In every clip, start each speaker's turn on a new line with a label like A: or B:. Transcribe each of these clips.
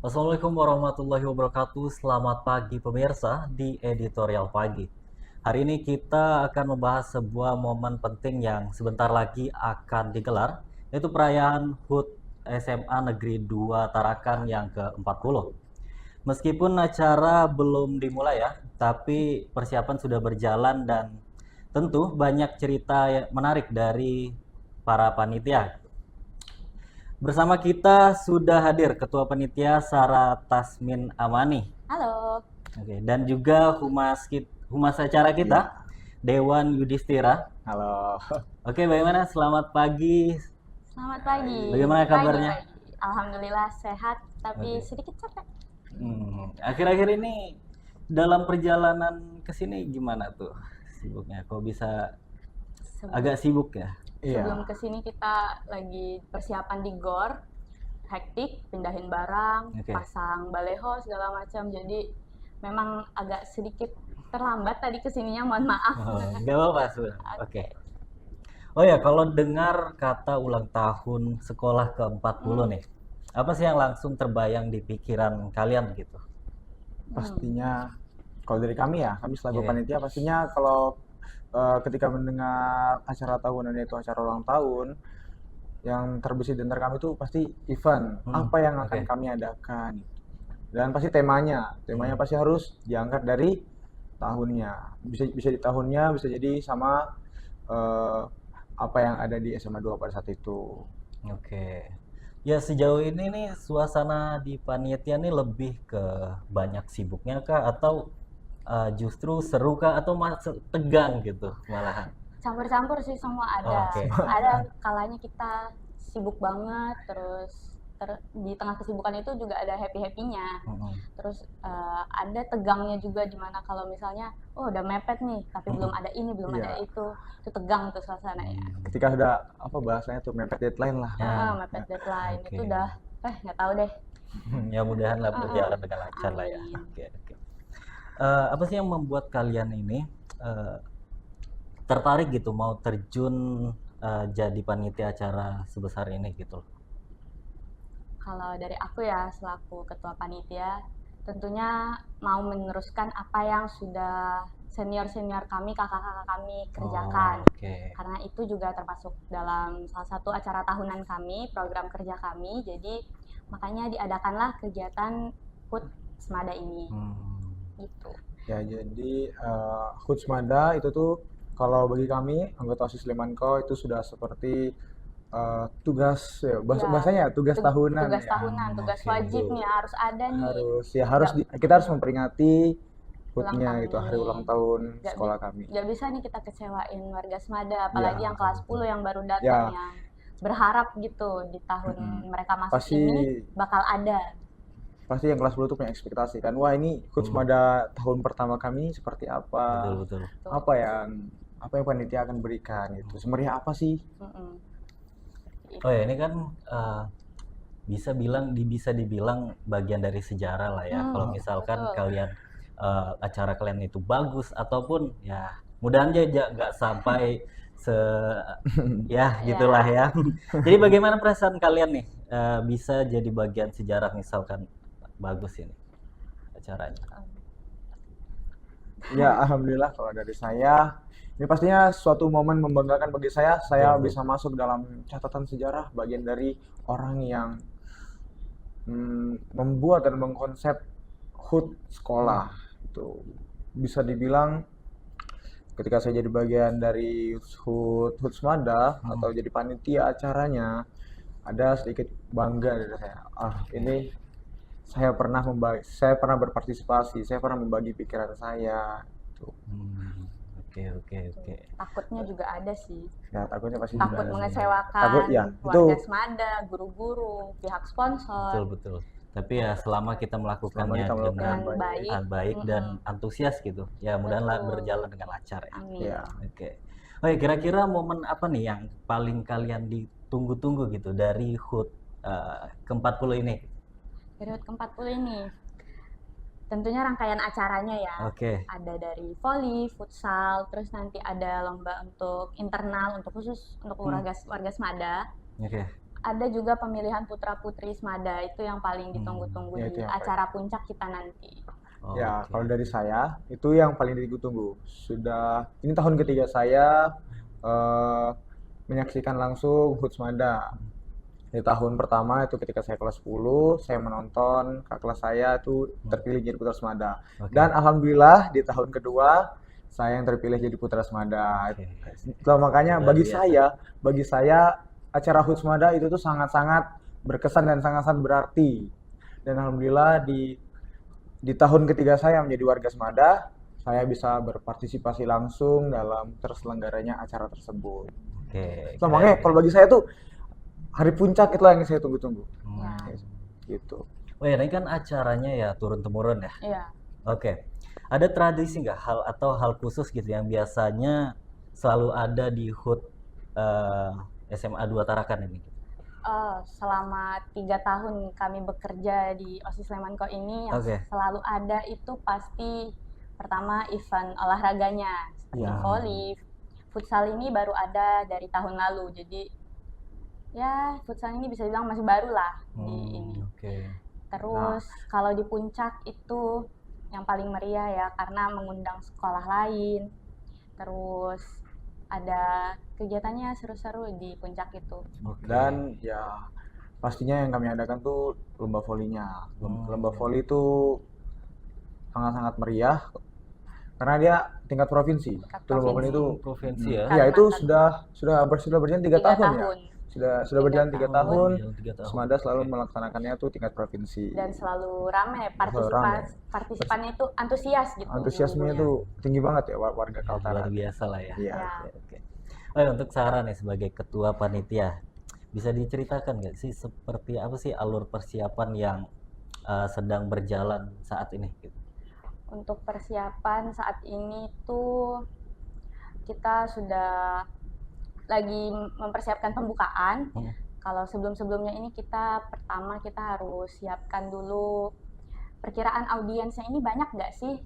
A: Assalamualaikum warahmatullahi wabarakatuh. Selamat pagi pemirsa di editorial pagi. Hari ini kita akan membahas sebuah momen penting yang sebentar lagi akan digelar, yaitu perayaan HUT SMA Negeri 2 Tarakan yang ke-40. Meskipun acara belum dimulai ya, tapi persiapan sudah berjalan dan tentu banyak cerita menarik dari para panitia. Bersama kita sudah hadir Ketua Panitia Sarah Tasmin Amani.
B: Halo.
A: Oke, dan juga humas acara kita, Dewan Yudhistira.
C: Halo.
A: Oke, bagaimana? Selamat pagi.
B: Selamat pagi.
A: Bagaimana kabarnya?
B: Pagi. Alhamdulillah sehat, tapi
A: Oke.
B: sedikit capek.
A: Akhir-akhir ini dalam perjalanan ke sini gimana tuh sibuknya? Kok bisa agak sibuk ya?
B: Sebelum kesini kita lagi persiapan di GOR, hektik, pindahin barang,
A: Oke.
B: pasang baleho segala macam. Jadi memang agak sedikit terlambat tadi kesininya, mohon maaf.
A: Nggak apa-apa, Oke. Oh ya, kalau dengar kata ulang tahun sekolah ke-40 nih, apa sih yang langsung terbayang di pikiran kalian gitu?
C: Pastinya kalau dari kami selaku
A: Iya.
C: panitia pastinya kalau ketika mendengar acara tahunan yaitu acara ulang tahun yang terbesit di antara kami itu pasti event apa yang akan
A: Oke.
C: kami adakan dan pasti temanya pasti harus diangkat dari tahunnya, bisa di tahunnya, bisa jadi sama apa yang ada di SMA 2 pada saat itu.
A: Oke. Ya sejauh ini nih suasana di panitia nih lebih ke banyak sibuknya kah atau justru seru kah atau tegang gitu malahan?
B: Campur-campur sih, semua ada.
A: Oke.
B: Ada kalanya kita sibuk banget, terus di tengah kesibukan itu juga ada happy-happy-nya. Terus ada tegangnya juga, dimana kalau misalnya udah mepet nih tapi belum ada ini, belum ada itu tegang tuh suasananya.
C: Ketika sudah bahasanya tuh mepet deadline lah.
B: Mepet deadline
A: Oke.
B: itu udah nggak tahu deh.
A: Ya mudahan lah berjalan dengan lancar lah ya.
B: Amin.
A: Oke. Apa sih yang membuat kalian ini tertarik gitu mau terjun jadi panitia acara sebesar ini gitu?
B: Kalau dari aku ya selaku ketua panitia, tentunya mau meneruskan apa yang sudah senior-senior kami, kakak-kakak kami kerjakan.
A: Oke.
B: Karena itu juga termasuk dalam salah satu acara tahunan kami, program kerja kami. Jadi makanya diadakanlah kegiatan HUT Semada ini. Gitu.
C: Ya, jadi HUT Semada itu tuh kalau bagi kami anggota OSIS Limanco itu sudah seperti tugas bahasanya tugas tahunan.
B: Tugas tahunan, tugas wajib nih harus ada nih.
C: Kita harus memperingati HUT-nya itu hari ulang tahun sekolah kami.
B: Gak bisa nih kita kecewain warga Semada, apalagi yang kelas 10 yang baru datang, yang berharap gitu di tahun mereka masuk ini bakal ada.
C: Pasti yang kelas 10 tuh punya ekspektasi kan, wah ini HUT Semada tahun pertama kami seperti apa,
A: Betul.
C: apa yang panitia akan berikan itu, semeriah apa sih?
A: Oh ya, ini kan bisa dibilang bagian dari sejarah lah ya. Kalau misalkan kalian acara kalian itu bagus ataupun ya mudahan aja nggak sampai gitulah ya. Jadi bagaimana perasaan kalian nih bisa jadi bagian sejarah misalkan bagus ini acaranya?
C: Ya alhamdulillah kalau dari saya ini pastinya suatu momen membanggakan bagi saya bisa masuk dalam catatan sejarah bagian dari orang yang membuat dan mengkonsep HUT sekolah. Itu bisa dibilang ketika saya jadi bagian dari HUT Semada atau jadi panitia acaranya, ada sedikit bangga dari saya. Ini saya pernah berpartisipasi, saya pernah membagi pikiran saya.
A: Oke.
B: Takutnya juga ada sih.
C: Ya, takutnya pasti
B: takut
C: juga
B: mengecewakan warga Semada, guru-guru, pihak sponsor.
A: Betul. Tapi ya selama kita melakukannya dengan baik dan antusias gitu, ya mudah-mudahan berjalan dengan lancar ya.
B: Amin.
C: Ya.
A: Oke. Kira-kira momen apa nih yang paling kalian ditunggu-tunggu gitu dari HUT ke-40 ini?
B: Dari HUT ke-40 ini, tentunya rangkaian acaranya ya.
A: Oke.
B: Ada dari voli, futsal, terus nanti ada lomba untuk internal, untuk khusus untuk warga Semada.
A: Oke.
B: ada juga pemilihan putra-putri Smada, itu yang paling ditunggu-tunggu
C: Ya,
B: di
C: itu yang
B: acara puncak kita nanti.
A: Oh,
C: Ya,
A: oke.
C: kalau dari saya itu yang paling ditunggu. Ini tahun ketiga saya eh, menyaksikan langsung HUT Smada. Di tahun pertama itu ketika saya kelas 10, saya menonton kakak kelas saya itu terpilih jadi putra Smada.
A: Oke.
C: Dan alhamdulillah di tahun kedua saya yang terpilih jadi putra Smada.
A: Oke.
C: Itulah makanya
A: Luar biasa.
C: bagi saya acara HUT Smada itu tuh sangat-sangat berkesan dan sangat-sangat berarti. Dan alhamdulillah di tahun ketiga saya menjadi warga Smada, saya bisa berpartisipasi langsung dalam terselenggaranya acara tersebut.
A: Oke.
C: So, makanya kalau bagi saya tuh hari puncak itulah yang saya tunggu-tunggu.
B: Ya.
C: Gitu.
A: Oh ya, ini kan acaranya ya turun-temurun ya.
B: Iya.
A: Oke. Ada tradisi nggak hal khusus gitu yang biasanya selalu ada di HUT SMA 2 Tarakan ini?
B: Selama 3 tahun kami bekerja di OSIS Slemanko ini, yang
A: Oke.
B: selalu ada itu pasti pertama event olahraganya seperti
A: Ya.
B: volley, futsal ini baru ada dari tahun lalu, jadi ya futsal ini bisa dibilang masih baru lah di ini.
A: Oke.
B: Terus kalau di puncak itu yang paling meriah ya karena mengundang sekolah lain. Terus ada kegiatannya seru-seru di puncak itu.
A: Oke.
C: Dan ya pastinya yang kami adakan tuh lomba volinya. Lomba
A: Oh.
C: voli itu sangat-sangat meriah karena dia tingkat provinsi.
B: Tingkat
C: Itu lomba voli itu
A: Provinsi ya.
C: iya itu
B: Kalimantan.
C: sudah berjalan 3
B: 3
C: tahun ya.
B: tahun.
C: Sudah berjalan 3
B: 3
C: tahun.
A: Jalan 3 tahun.
C: Semada selalu
A: Oke.
C: melaksanakannya tuh tingkat provinsi.
B: Dan selalu ramai
C: Selalu ramai.
B: partisipannya itu antusias gitu.
C: Antusiasmenya
B: gurunya.
C: tuh tinggi banget ya warga
A: Ya,
C: Kaltara.
A: luar biasa lah ya.
C: Iya.
B: Ya.
A: Oke. Oh ya, untuk Sarah nih sebagai ketua panitia, bisa diceritakan nggak sih seperti apa sih alur persiapan yang sedang berjalan saat ini? Gitu?
B: Untuk persiapan saat ini tuh kita sudah lagi mempersiapkan pembukaan. Kalau sebelum-sebelumnya ini pertama kita harus siapkan dulu perkiraan audiensnya ini banyak nggak sih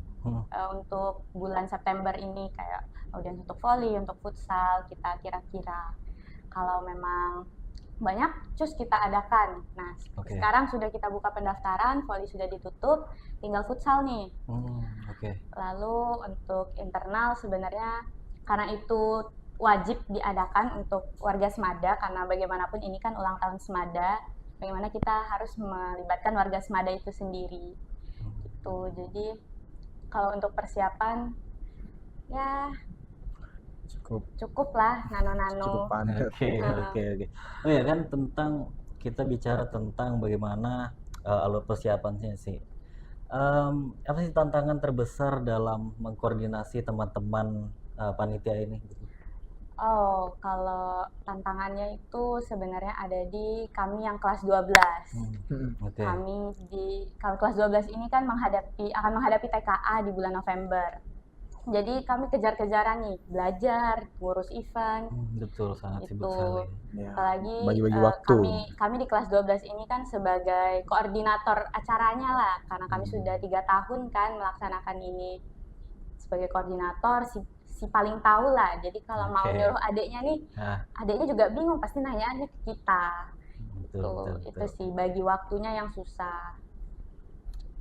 B: untuk bulan September ini, kayak audiens untuk volley, untuk futsal, kita kira-kira. Kalau memang banyak, cus kita adakan. Nah,
A: Oke.
B: sekarang sudah kita buka pendaftaran, volley sudah ditutup, tinggal futsal nih.
A: Oke.
B: Lalu untuk internal sebenarnya karena itu wajib diadakan untuk warga Semada, karena bagaimanapun ini kan ulang tahun Semada, bagaimana kita harus melibatkan warga Semada itu sendiri. Gitu. Jadi kalau untuk persiapan ya cukup lah, nano-nano.
C: Cukup padat.
A: Oke. Oh ya kan kita bicara tentang bagaimana alur persiapannya sih. Apa sih tantangan terbesar dalam mengkoordinasi teman-teman panitia ini?
B: Oh, kalau tantangannya itu sebenarnya ada di kami yang kelas 12.
A: Oke.
B: Kalau kelas 12 ini kan akan menghadapi TKA di bulan November. Jadi kami kejar-kejaran nih, belajar, ngurus event.
A: Betul, sangat sibuk
B: Itu.
A: sekali.
C: Ya.
B: Apalagi
C: Bagi-bagi waktu.
B: kami di kelas 12 ini kan sebagai koordinator acaranya lah, karena kami sudah 3 tahun kan melaksanakan ini sebagai koordinator, si paling tahu lah. Jadi kalau mau
A: Oke.
B: nyuruh adiknya nih, adiknya juga bingung, pasti nanyaannya ke kita.
A: Betul.
B: Itu sih bagi waktunya yang susah.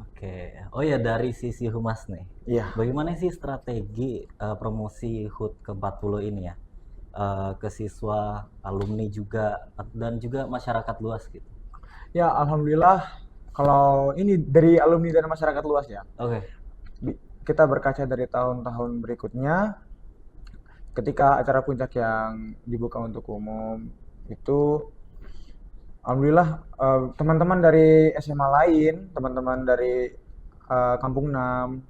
A: Oke. Oh ya, dari sisi humas nih,
C: Iya.
A: bagaimana sih strategi promosi HUT ke-40 ini ya ke siswa, alumni juga, dan juga masyarakat luas gitu?
C: Ya, alhamdulillah kalau ini dari alumni dan masyarakat luas ya.
A: Oke.
C: Kita berkaca dari tahun-tahun berikutnya, ketika acara puncak yang dibuka untuk umum itu, alhamdulillah teman-teman dari SMA lain, teman-teman dari Kampung 6,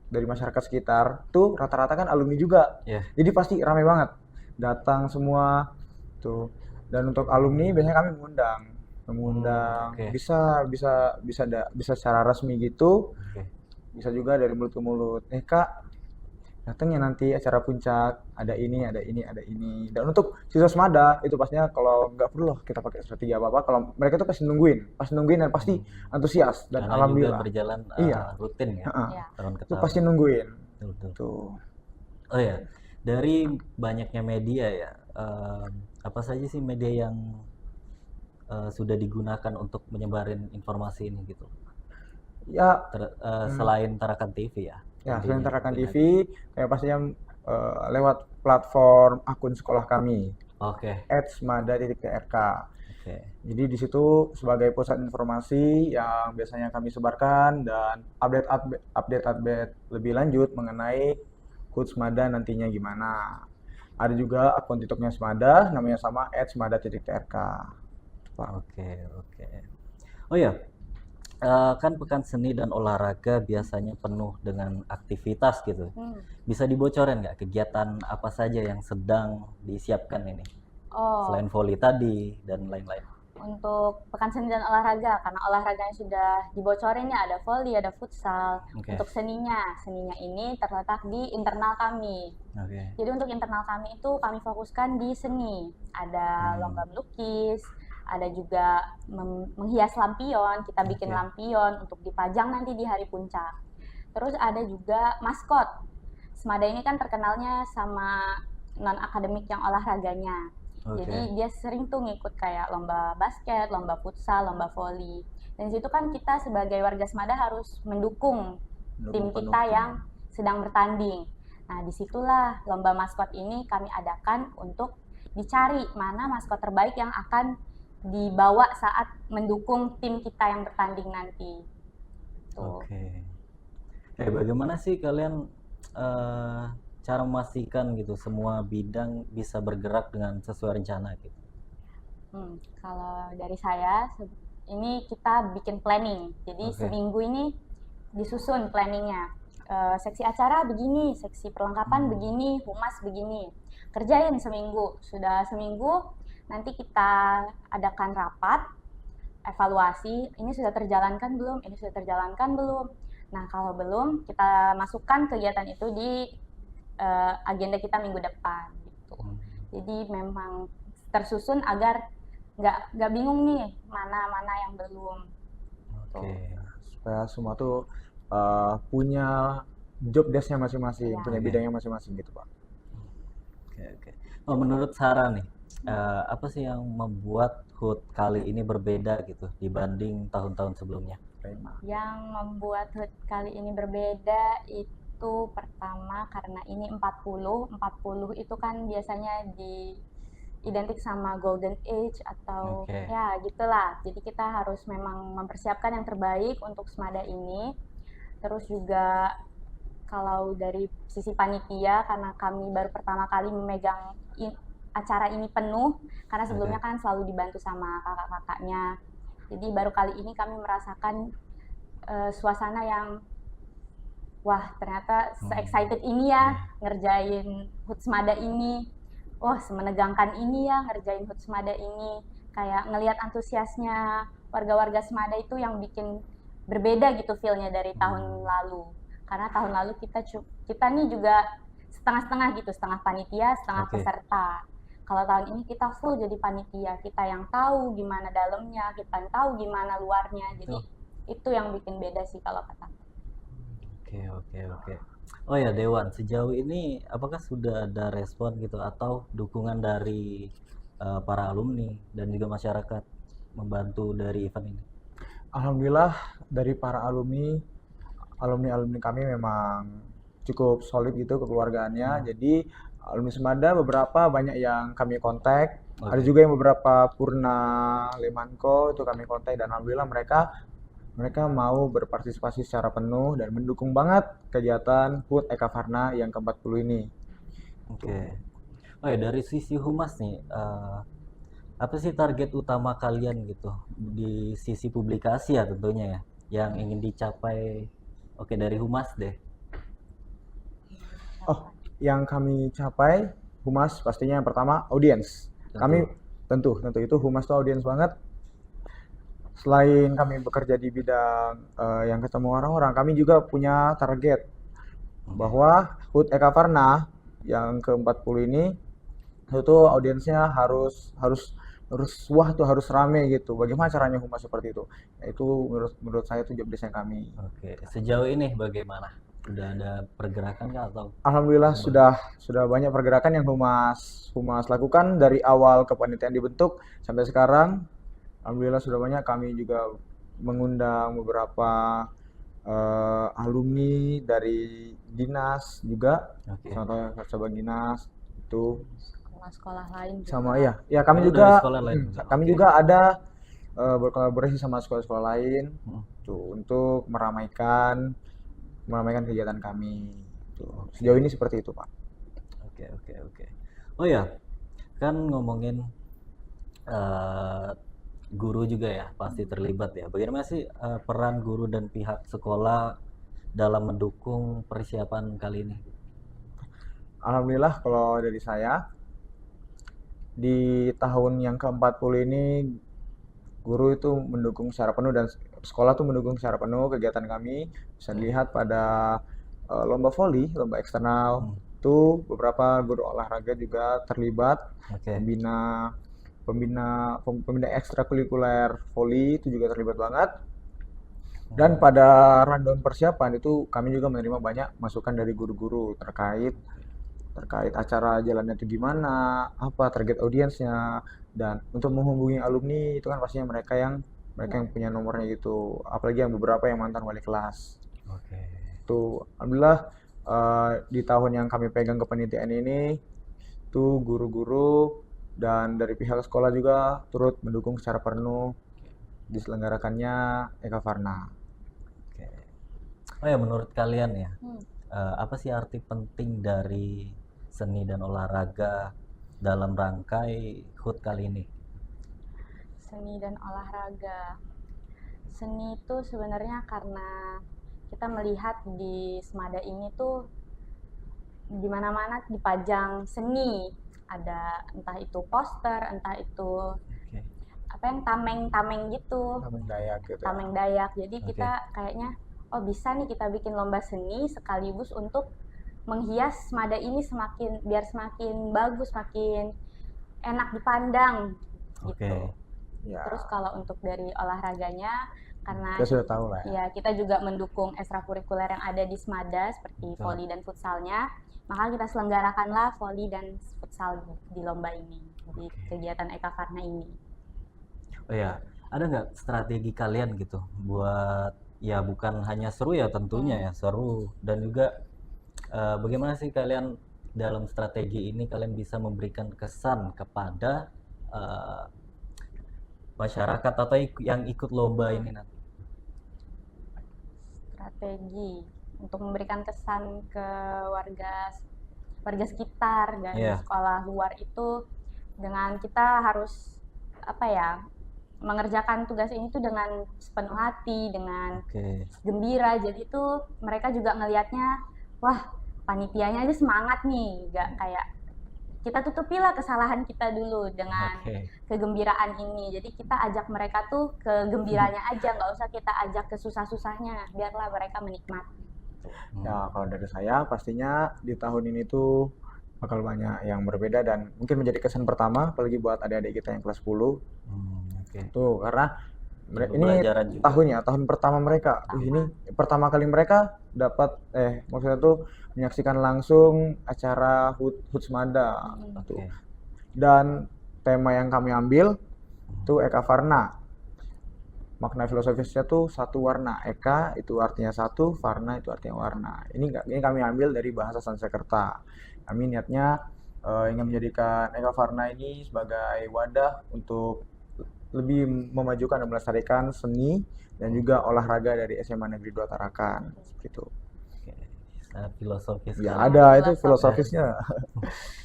C: dari masyarakat sekitar tuh rata-rata kan alumni juga.
A: Yeah.
C: Jadi pasti ramai banget datang semua tuh. Dan untuk alumni biasanya kami mengundang
A: Oke.
C: bisa secara resmi gitu.
A: Oke.
C: Bisa juga dari mulut ke mulut. Kak, datang ya nanti acara puncak, ada ini. Dan untuk siswa Semada itu pastinya kalau nggak perlu loh kita pakai strategi apa-apa, kalau mereka tuh pasti nungguin dan pasti antusias. Dan
A: Karena
C: alhamdulillah
A: juga berjalan
C: Iya.
A: rutin ya,
B: Iya.
A: tahun ke
C: itu
A: tahun.
C: pasti nungguin.
A: Betul.
C: Tuh.
A: Oh ya, dari banyaknya media ya, apa saja sih media yang sudah digunakan untuk menyebarin informasi ini gitu?
C: Ya,
A: Selain Tarakan TV ya?
C: ya
A: Tentunya
C: selain Tarakan
A: lebih
C: TV,
A: lagi.
C: kayak pastinya lewat platform akun sekolah kami,
A: Oke,
C: @smada.trk.
A: oke.
C: Jadi di situ sebagai pusat informasi yang biasanya kami sebarkan dan update lebih lanjut mengenai HUT Smada nantinya gimana. Ada juga akun TikToknya Smada, namanya sama @smada.trk. Pak.
A: Oke, oke. Oh ya, kan Pekan Seni dan Olahraga biasanya penuh dengan aktivitas gitu. Bisa dibocorin nggak kegiatan apa saja yang sedang disiapkan ini?
B: Oh,
A: Selain voli tadi dan lain-lain.
B: untuk Pekan Seni dan Olahraga, karena olahraganya sudah dibocorin ya, ada voli, ada futsal.
A: Oke.
B: Untuk seninya ini terletak di internal kami.
A: Oke.
B: Jadi untuk internal kami itu kami fokuskan di seni. Ada lomba melukis, ada juga menghias lampion, kita bikin
A: Oke.
B: lampion untuk dipajang nanti di hari puncak. Terus ada juga maskot. Smada ini kan terkenalnya sama non-akademik yang olahraganya.
A: Oke.
B: Jadi dia sering tuh ngikut kayak lomba basket, lomba futsal, lomba voli. Dan di situ kan kita sebagai warga Smada harus mendukung tim
C: Mendukung
B: kita
C: penuh.
B: yang sedang bertanding. Nah, disitulah lomba maskot ini kami adakan untuk dicari mana maskot terbaik yang akan dibawa saat mendukung tim kita yang bertanding nanti. Tuh.
A: Oke. Bagaimana sih kalian cara memastikan gitu semua bidang bisa bergerak dengan sesuai rencana gitu?
B: Kalau dari saya, ini kita bikin planning. Jadi
A: Oke.
B: seminggu ini disusun planningnya. Seksi acara begini, seksi perlengkapan begini, humas begini. Kerjain seminggu. Sudah seminggu, nanti kita adakan rapat, evaluasi. Ini sudah terjalankan belum? Ini sudah terjalankan belum? Nah, kalau belum, kita masukkan kegiatan itu di agenda kita minggu depan. Gitu. Jadi memang tersusun agar nggak bingung nih mana yang belum.
A: Oke.
C: Supaya semua tuh punya job desk-nya masing-masing,
B: Iya.
C: punya
A: Oke.
C: bidangnya masing-masing gitu, Pak.
A: Oke. Oh, menurut Sarah nih, apa sih yang membuat HUT kali ini berbeda gitu dibanding tahun-tahun sebelumnya?
B: Yang membuat HUT kali ini berbeda itu pertama karena ini 40 itu kan biasanya identik sama golden age atau
A: Oke.
B: ya gitulah. Jadi kita harus memang mempersiapkan yang terbaik untuk Smada ini. Terus juga kalau dari sisi panitia, karena kami baru pertama kali memegang acara ini penuh, karena sebelumnya kan selalu dibantu sama kakak-kakaknya. Jadi baru kali ini kami merasakan suasana yang wah ternyata se-excited ini ya ngerjain HUT Smada ini. Wah semenegangkan ini ya ngerjain HUT Smada ini. Kayak ngelihat antusiasnya warga-warga Smada itu yang bikin berbeda gitu feel-nya dari tahun lalu. Karena tahun lalu kita nih juga setengah-setengah gitu, setengah panitia, setengah peserta. Kalau tahun ini kita full jadi panitia, kita yang tahu gimana dalamnya, kita yang tahu gimana luarnya. Jadi itu yang bikin beda sih kalau kata.
A: Oke. Oh ya Dewan, sejauh ini apakah sudah ada respon gitu atau dukungan dari para alumni dan juga masyarakat membantu dari event ini?
C: Alhamdulillah dari para alumni kami memang cukup solid gitu kekeluargaannya. Jadi alumni Smada beberapa banyak yang kami kontak. Ada juga yang beberapa Purna Lemanko itu kami kontak dan alhamdulillah mereka mau berpartisipasi secara penuh dan mendukung banget kegiatan HUT Eka Farna yang ke-40 ini.
A: Oke. Oh ya dari sisi humas nih, apa sih target utama kalian gitu di sisi publikasi ya tentunya ya, yang ingin dicapai? Oke, dari humas deh.
C: Oh, yang kami capai humas pastinya yang pertama audiens. Kami tentu itu humas tuh audiens banget. Selain kami bekerja di bidang yang ketemu orang-orang, kami juga punya target bahwa HUT Eka Farna yang ke-40 ini itu audiensnya harus wah tuh harus rame gitu. Bagaimana caranya humas seperti itu? Itu menurut saya itu job desk kami.
A: Oke, sejauh ini bagaimana? Sudah ada pergerakan nggak atau?
C: Alhamdulillah sudah banyak pergerakan yang humas lakukan dari awal kepanitiaan dibentuk sampai sekarang. Alhamdulillah sudah banyak. Kami juga mengundang beberapa alumni dari dinas juga,
A: Oke.
C: contohnya coba dinas itu
B: Sekolah-sekolah lain
C: sama
B: juga.
C: ya kami
A: Oh, dari
C: juga
A: sekolah lain juga.
C: kami
A: Oke.
C: juga ada berkolaborasi sama sekolah-sekolah lain
A: Hmm.
C: tuh untuk meramaikan kegiatan kami tuh.
A: Oke.
C: Sejauh ini seperti itu, Pak.
A: Oke. Oh ya, kan ngomongin eh, guru juga ya pasti terlibat ya. Bagaimana sih peran guru dan pihak sekolah dalam mendukung persiapan kali ini?
C: Alhamdulillah kalau dari saya di tahun yang ke-40 ini guru itu mendukung secara penuh dan sekolah tuh mendukung secara penuh kegiatan kami. Bisa dilihat pada lomba voli, lomba eksternal itu beberapa guru olahraga juga terlibat.
A: Oke.
C: Pembina ekstrakurikuler voli itu juga terlibat banget. Dan pada rundown persiapan itu kami juga menerima banyak masukan dari guru-guru terkait acara jalannya itu gimana, apa target audiensnya, dan untuk menghubungi alumni itu kan pastinya mereka yang punya nomornya gitu, apalagi yang beberapa yang mantan wali kelas.
A: Oke.
C: Tuh, alhamdulillah di tahun yang kami pegang kepanitiaan ini tuh guru-guru dan dari pihak sekolah juga turut mendukung secara penuh diselenggarakannya Ekafarna.
A: Oke. Oh ya, menurut kalian ya,
B: Hmm.
A: apa sih arti penting dari seni dan olahraga dalam rangkai HUT kali ini?
B: Seni dan olahraga. Seni itu sebenarnya karena kita melihat di Semada ini tuh di mana-mana dipajang seni. Ada entah itu poster, entah itu
A: Oke.
B: apa yang tameng-tameng gitu,
C: Tameng Dayak gitu ya.
B: tameng Dayak. Jadi
A: Oke.
B: kita kayaknya oh bisa nih kita bikin lomba seni sekaligus untuk menghias Semada ini biar semakin bagus, semakin enak dipandang
A: Oke.
B: gitu.
C: Ya,
B: Terus kalau untuk dari olahraganya karena
C: kita sudah tahu lah ya.
B: ya kita juga mendukung ekstrakurikuler yang ada di Semada seperti
A: Betul.
B: voli dan futsalnya, maka kita selenggarakanlah voli dan futsal di lomba ini, di kegiatan Ekafarna ini.
A: Oh ya, ada nggak strategi kalian gitu buat ya bukan hanya seru ya tentunya ya seru dan juga bagaimana sih kalian dalam strategi ini kalian bisa memberikan kesan kepada eh, masyarakat atau yang ikut lomba ini nanti?
B: Strategi untuk memberikan kesan ke warga sekitar dan
A: Iya.
B: sekolah luar itu dengan kita harus apa ya mengerjakan tugas ini tuh dengan sepenuh hati, dengan
A: Oke.
B: gembira. Jadi tuh mereka juga ngelihatnya, wah panitianya aja semangat nih, nggak kayak kita tutupilah kesalahan kita dulu dengan
A: Oke.
B: kegembiraan ini. Jadi kita ajak mereka tuh ke gembiranya aja, nggak usah kita ajak ke susah-susahnya, biarlah mereka menikmati.
C: Ya, kalau dari saya pastinya di tahun ini tuh bakal banyak yang berbeda dan mungkin menjadi kesan pertama apalagi buat adik-adik kita yang kelas 10
A: Oke.
C: tuh karena ini
A: Pembelajaran juga.
C: tahun pertama mereka. Ini pertama kali mereka dapat maksudnya tuh menyaksikan langsung acara HUT Semada tuh.
A: Oke.
C: Dan tema yang kami ambil tuh Ekafarna. Makna filosofisnya tuh satu warna. Eka itu artinya satu, Varna itu artinya warna. Ini kami ambil dari bahasa Sanskerta. Kami niatnya ingin menjadikan Ekafarna ini sebagai wadah untuk lebih memajukan dan melestarikan seni dan juga olahraga dari SMA Negeri 2 Tarakan seperti itu.
A: Oke. Sangat filosofis
C: Ya
A: sekali.
C: ada itu
B: Filosofis.
C: filosofisnya.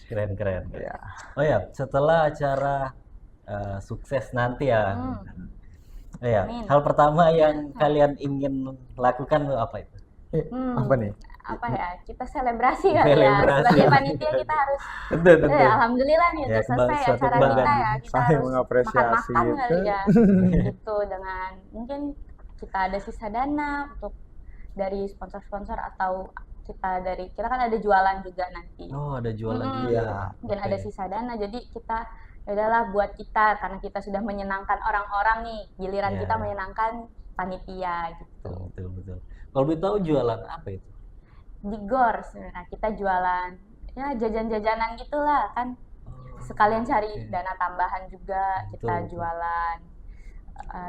A: Keren.
C: Ya.
A: Oh ya, setelah acara sukses nanti ya. Oh ya,
B: Amin.
A: hal pertama yang kalian ingin lakukan tuh apa itu?
C: Apa nih?
B: Apa ya, kita selebrasi kali ya.
A: Selebrasi.
B: Sebagai panitia kita harus
A: Tentu.
B: alhamdulillah nih
A: Ya,
B: udah selesai
A: suatu
B: acara
A: kebanggaan.
B: kita ya. Kita
C: Saling
B: harus
C: mengapresiasi
B: makan-makan
C: gitu.
B: kali ya. Gitu dengan mungkin kita ada sisa dana untuk dari sponsor-sponsor atau kita kan ada jualan juga nanti.
A: Oh, ada jualan juga.
C: Iya.
B: Dan ada sisa dana, jadi kita ya udahlah buat kita karena kita sudah menyenangkan orang-orang nih, giliran
A: Iya.
B: kita menyenangkan panitia gitu.
A: Betul. Kalau boleh tahu jualan apa itu?
B: Di GOR sebenarnya kita jualan ya jajan-jajanan gitulah kan, sekalian cari
A: Oke.
B: dana tambahan juga kita
A: Betul.
B: jualan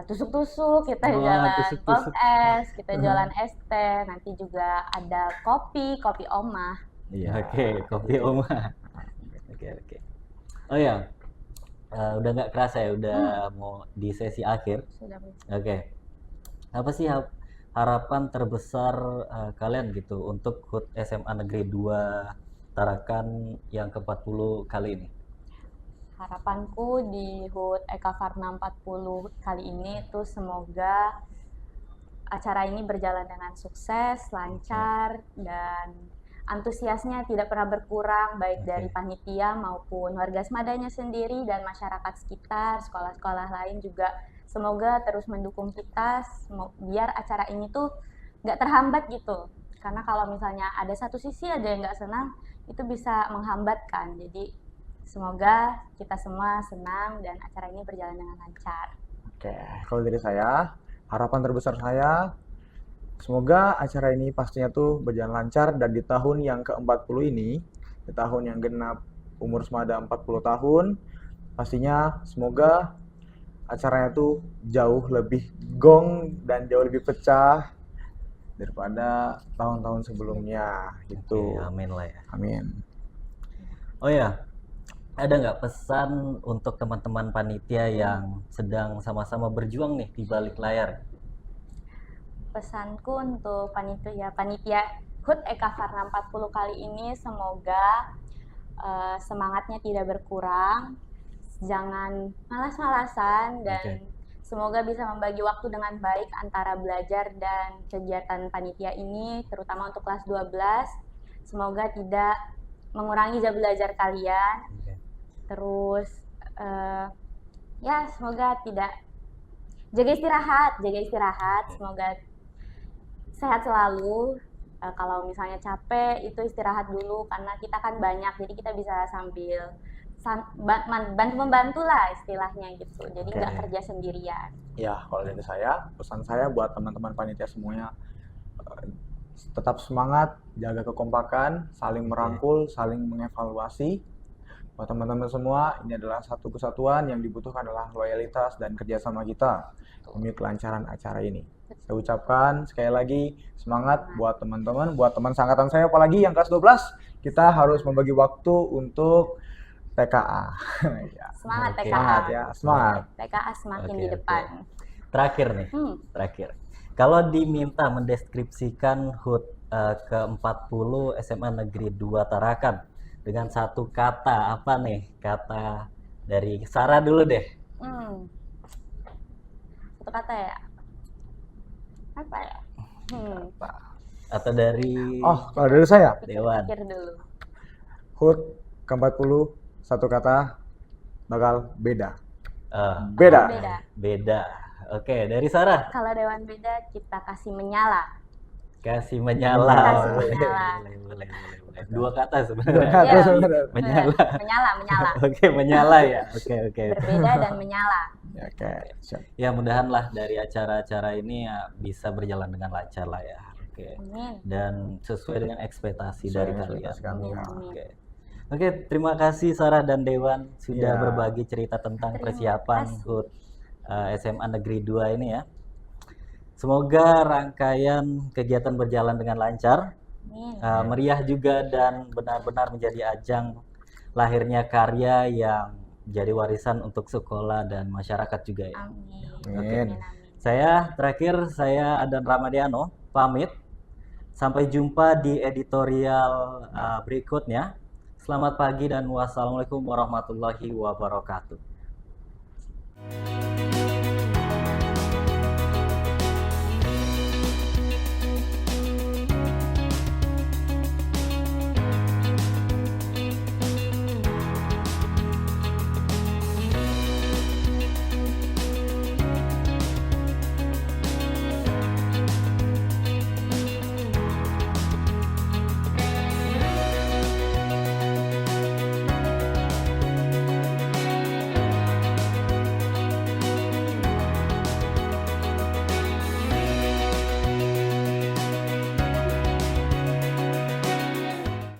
B: tusuk-tusuk, kita
A: Wah,
B: jualan pop
A: tusuk-tusuk.
B: es, kita jualan es teh, nanti juga ada kopi omah.
C: Iya.
A: Oke, kopi Oma. Oke. Oh ya, udah nggak kerasa ya, udah mau di sesi akhir.
B: Sudah
A: Oke, apa sih harapan terbesar kalian gitu untuk HUT SMA Negeri 2 Tarakan yang ke-40 kali ini?
B: harapanku di HUT Eka Farna 40 kali ini tuh semoga acara ini berjalan dengan sukses, lancar, dan antusiasnya tidak pernah berkurang baik
A: Oke.
B: dari panitia maupun warga Semadanya sendiri dan masyarakat sekitar, sekolah-sekolah lain juga semoga terus mendukung kita biar acara ini tuh nggak terhambat gitu. Karena kalau misalnya ada satu sisi ada yang nggak senang, itu bisa menghambatkan. Jadi semoga kita semua senang dan acara ini berjalan dengan lancar.
C: Oke, kalau dari saya, harapan terbesar saya, semoga acara ini pastinya tuh berjalan lancar dan di tahun yang ke-40 ini, di tahun yang genap umur Semada 40 tahun, pastinya semoga acaranya tuh jauh lebih gong dan jauh lebih pecah daripada tahun-tahun sebelumnya gitu.
A: Oke, amin lah ya.
C: Amin.
A: Oh ya, ada nggak pesan untuk teman-teman panitia yang sedang sama-sama berjuang nih di balik layar?
B: Pesanku untuk panitia HUT Eka Farna 40 kali ini semoga semangatnya tidak berkurang, jangan malas-malasan, dan semoga bisa membagi waktu dengan baik antara belajar dan kegiatan panitia ini, terutama untuk kelas 12. Semoga tidak mengurangi jam belajar kalian. Terus ya semoga tidak jaga istirahat, semoga sehat selalu. Kalau misalnya capek itu istirahat dulu karena kita kan banyak, jadi kita bisa sambil bantu-membantu lah istilahnya gitu, jadi nggak kerja sendirian.
C: Ya, kalau dari saya, pesan saya buat teman-teman panitia semuanya, tetap semangat, jaga kekompakan, saling merangkul, saling mengevaluasi. Buat teman-teman semua, ini adalah satu kesatuan, yang dibutuhkan adalah loyalitas dan kerjasama kita demi kelancaran acara ini. Saya ucapkan sekali lagi semangat buat teman-teman, buat teman seangkatan saya apalagi yang kelas 12, kita harus membagi waktu untuk TKA.
B: Semangat TKA.
C: Semangat ya, semangat.
B: TKA semakin di depan.
A: Terakhir nih, terakhir. Kalau diminta mendeskripsikan HUT ke-40 SMA Negeri 2 Tarakan dengan satu kata, apa nih? Kata dari Sarah dulu deh.
B: Satu kata ya? Apa ya?
A: Atau dari
C: Kalau dari saya,
A: Dewan.
B: Pikir dulu.
C: HUT ke-40 satu kata bakal beda.
A: Beda. Oke, dari Sarah.
B: Kalau Dewan beda, kita kasih menyala.
A: Kasih menyala. Boleh. Dua kata sebenarnya.
B: Menyala.
A: Oke, menyala ya. Oke.
B: Berbeda dan menyala.
C: Oke, siap.
A: Ya, mudahan lah dari acara-acara ini ya bisa berjalan dengan lancar lah ya. Oke.
B: Amin.
A: Dan sesuai dengan ekspektasi dari kalian.
B: Amin.
A: Oke, terima kasih Sarah dan Dewan sudah berbagi cerita tentang persiapan HUT SMA Negeri 2 ini ya. Semoga rangkaian kegiatan berjalan dengan lancar, meriah juga, dan benar-benar menjadi ajang lahirnya karya yang jadi warisan untuk sekolah dan masyarakat juga ya.
C: Amin.
A: Saya Adan Ramadiano pamit. Sampai jumpa di editorial berikutnya. Selamat pagi dan wassalamualaikum warahmatullahi wabarakatuh.